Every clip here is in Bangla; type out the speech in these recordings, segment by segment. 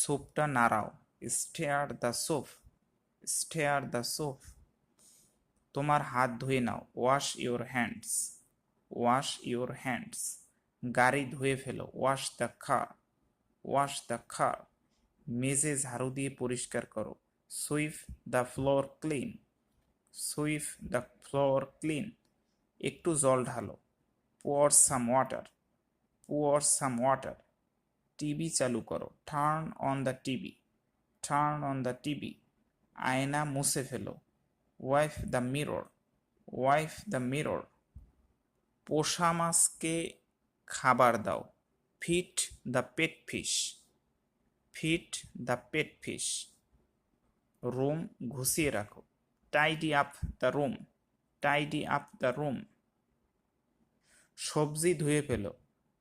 স্যুপটা নাড়াও, stir the soup, stir the soup. তোমার হাত ধুয়ে নাও, wash your hands, wash your hands. গাড়ি ধুয়ে ফেলো, wash the car, wash the car. মেঝে ঝাড়ু দিয়ে পরিষ্কার করো, sweep the floor clean, sweep the floor clean. একটু জল ঢালো, pour some water, pour some water. TV চালু করো, turn on the TV, turn on the TV. আয়না মুছে ফেলো, wipe the mirror, wipe the mirror. পোষা মাছকে খাবার দাও, feed the pet fish, feed the pet fish. Room গুছিয়ে রাখো, tidy up the room, tidy up the room. সবজি ধুয়ে ফেলো,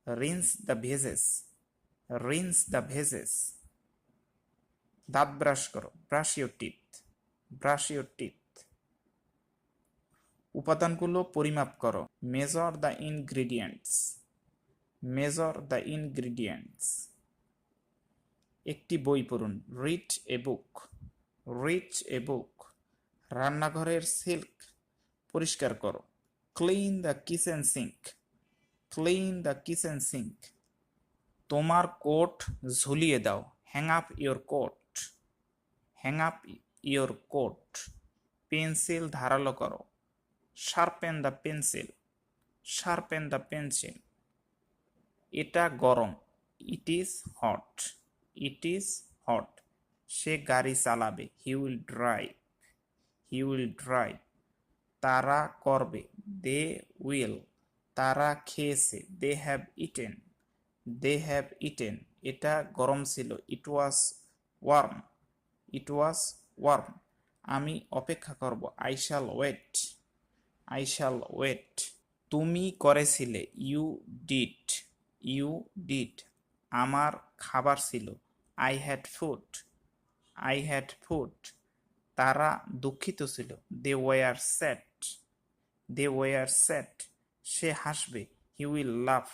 rinse the veggies, rinse the veggies. দাঁত ব্রাশ করো, brush your teeth, brush your teeth. উপাদানগুলো পরিমাপ করো, measure the ingredients, measure the ingredients. একটি বই পড়ুন, read a book, read a বুক। রান্নাঘরের সিল্ক পরিষ্কার করো, clean the kitchen sink, clean the kitchen sink. তোমার কোট ঝুলিয়ে দাও, hang up your coat, hang up your coat. Pencil ধারালো করো, sharpen the pencil, sharpen the pencil. এটা গরম, it is hot, it is hot. সে গাড়ি চালাবে, he will drive, he will drive. তারা করবে, দে উইল। তারা খেয়েছে, they have eaten, they have eaten. এটা গরম ছিল, ইট ওয়াজ ওয়ার্ম, ইট ওয়াজ ওয়ার্ম। আমি অপেক্ষা করব, I shall wait, I shall wait. তুমি করেছিলে, ইউ ডিড, ইউ ডিড। আমার খাবার ছিল, I had food, I had food. তারা দুঃখিত ছিল, they were sad, they were sad. সে হাসবে, he will laugh,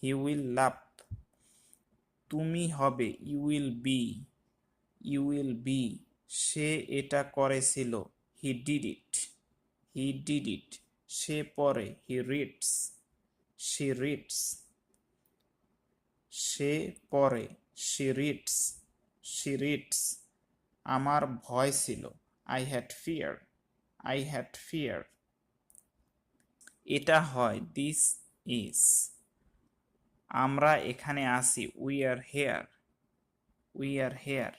he will laugh. তুমি হবে, you will be, you will be. সে এটা করেছিল, he did it, he did it. সে পড়ে, হি রিডস, শি রিডস। সে পড়ে, শি রিডস, শি রিডস। আমার ভয় ছিল, I had fear, I had fear. এটা হয়, দিস ইজ। আমরা এখানে আসি, we are here, we are here.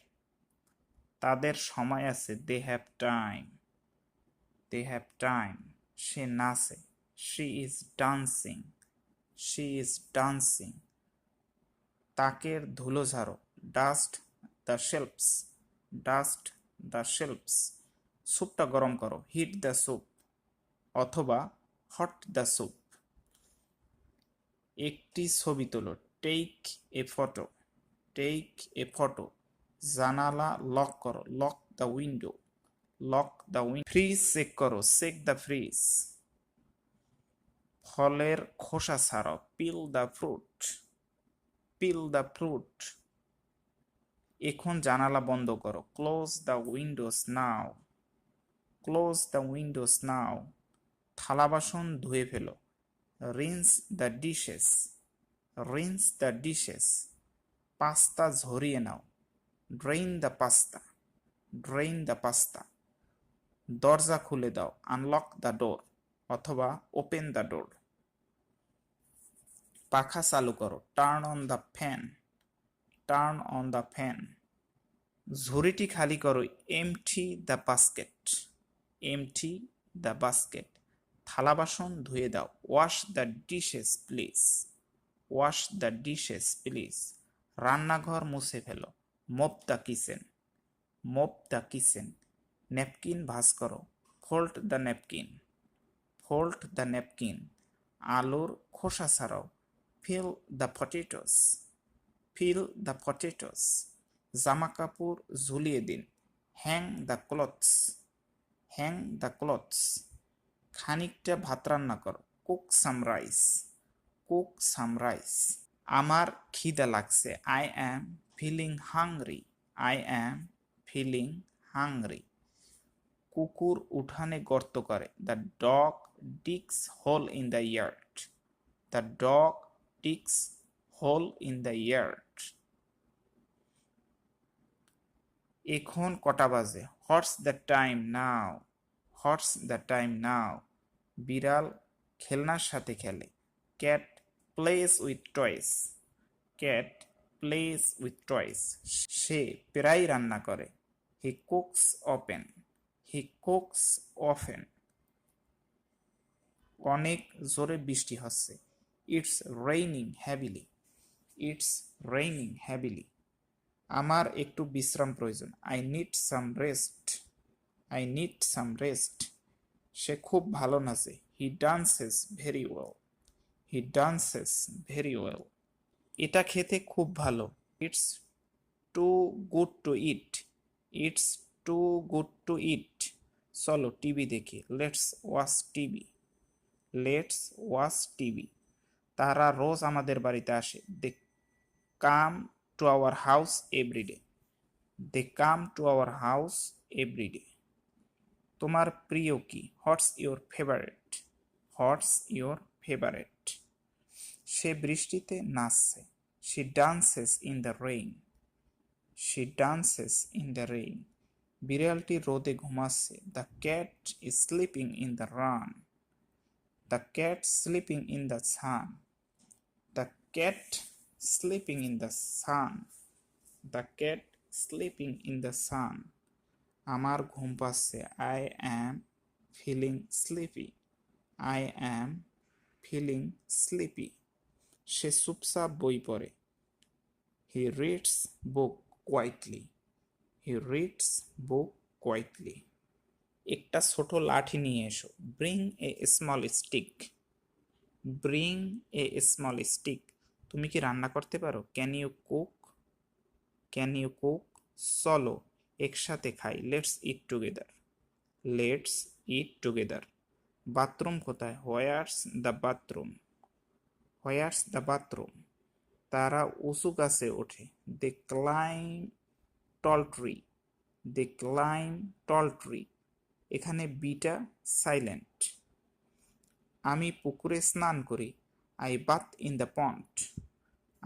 তাদের সময় আছে, they have time, they have time. সে নাচে, she is dancing, she is dancing. তাকের ধুলো ঝাড়ো, dust the shelves, dust the shelves. স্যুপটা গরম করো, হিট দ্য স্যুপ অথবা হট দ্য স্যুপ। একটি ছবি তোলো, take a photo, take a photo. জানালা লক করো, lock the window, lock the window. Fridge check করো, চেক দ্য ফ্রিজ। ফলের খোসা ছাড়াও, peel the fruit, peel the fruit. এখন জানালা বন্ধ করো, close the windows now, close the windows now. থালা বাসন ধুয়ে ফেলো, rinse the dishes, rinse the dishes. Pasta ঝরিয়ে নাও, drain the pasta, drain the pasta. দরজা খুলে দাও, আনলক দ্য ডোর অথবা ওপেন দ্য ডোর। পাখা চালু করো, turn on the fan, turn on the fan. ঝুড়িটি খালি করো, empty the basket, empty the basket. থালা বাসন ধুয়ে দাও, wash the dishes please, wash the dishes please. রান্নাঘর মুছে ফেলো, mop the kitchen, mop the kitchen. Napkin ভাঁজ করো, fold the napkin, fold the napkin. আলুর খোসা ছাড়াও, peel the potatoes, peel the potatoes. জামা কাপড় ঝুলিয়ে দিন, hang the clothes, hang the clothes. খানিকটা ভাত রান্না করো, কুক সাম রাইস, কুক সাম রাইস। আমার খিদা লাগছে, I am feeling hungry. I am feeling hungry. কুকুর উঠানে গর্ত করে। The dog digs hole in the yard. The dog digs hole in the yard. এখন কটা বাজে? What's the time now? What's the time now? বিড়াল খেলনার সাথে খেলে। Cat plays with toys. Cat plays with toys. সে প্রায় রান্না করে। He cooks often. He cooks often. অনেক জোরে বৃষ্টি হচ্ছে। It's raining heavily. It's raining heavily. আমার একটু বিশ্রাম প্রয়োজন। I need some rest. I need some rest. সে খুব ভালো নাচে। He dances very well. He dances very well. এটা খেতে খুব ভালো। It's too good to eat. It's too good to eat. চলো টিভি দেখি। Let's watch TV. Let's watch TV. তারা রোজ আমাদের বাড়িতে আসে। They come to our house every day. They come to our house every day. তোমার প্রিয় কি? What's your favorite? What's your favorite? সে বৃষ্টিতে নাচছে। She dances in the rain. She dances in the rain. বিড়ালটি রোদে ঘুমাচ্ছে। The cat is sleeping in the sun. The cat sleeping in the sun. The cat sleeping in the sun. The cat sleeping in the sun. আমার ঘুম পাচ্ছে। I am feeling sleepy. I am feeling sleepy. সে চুপচাপ বই পড়ে। He reads book quietly. He reads book quietly. একটা ছোট লাঠি নিয়ে এসো। Bring a small stick. Bring a small stick. তুমি কি রান্না করতে পারো? Can you cook? Can you cook? চলো একসাথে খাই। Let's eat together. Let's eat together. Bathroom কোথায়? Where's the bathroom? Where's the bathroom? তারা উঁচু গাছে ওঠে। They climb tall tree. They climb tall tree. এখানে বিটা সাইলেন্ট। আমি পুকুরে স্নান করি। I bath in the pond.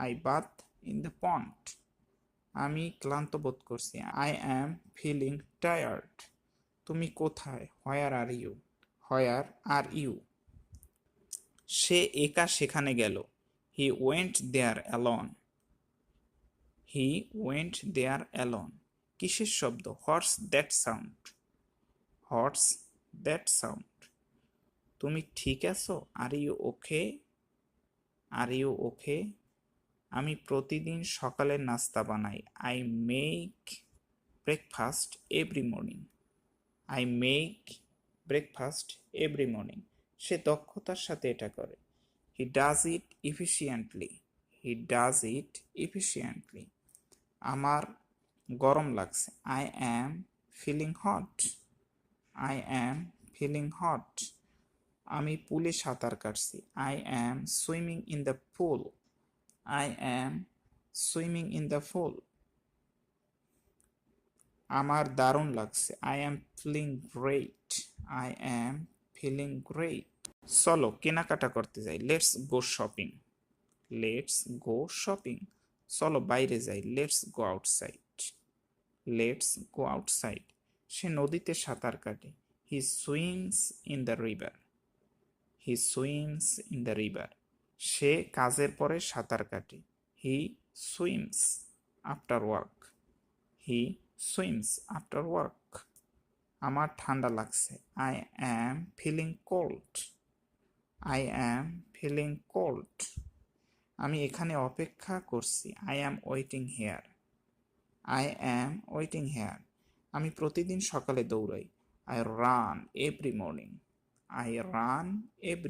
I bath in the pond. আমি ক্লান্ত বোধ করছি। I am feeling tired. তুমি কোথায়? Where are you? Where are you? সে একা সেখানে গেল। He went there alone. He went there alone. কিসের শব্দ? What's that sound? What's that sound? তুমি ঠিক আছো? Are you okay? Are you okay? আমি প্রতিদিন সকালে নাস্তা বানাই। I make breakfast every morning. I make breakfast every morning. সে দক্ষতার সাথে এটা করে। He does it efficiently. He does it efficiently. আমার গরম লাগছে। I am feeling hot. I am feeling hot. আমি পুলে সাঁতার কাটছি। I am swimming in the pool. I am swimming in the pool. আমার দারুণ লাগছে। I am feeling great. I am feeling great. চলো কেনাকাটা করতে যাই। Let's go shopping. Let's go shopping. চলো বাইরে যাই। Let's go outside. Let's go outside. সে নদীতে সাঁতার কাটে। He swims in the river. He swims in the river. সে কাজের পরে সাঁতার কাটে। He swims after work. He swims after work. আমার ঠান্ডা লাগছে। I am feeling cold. I am feeling cold. আমি এখানে অপেক্ষা করছি। I am waiting here. I am waiting here. আমি প্রতিদিন সকালে দৌড়াই। I run every morning. I run every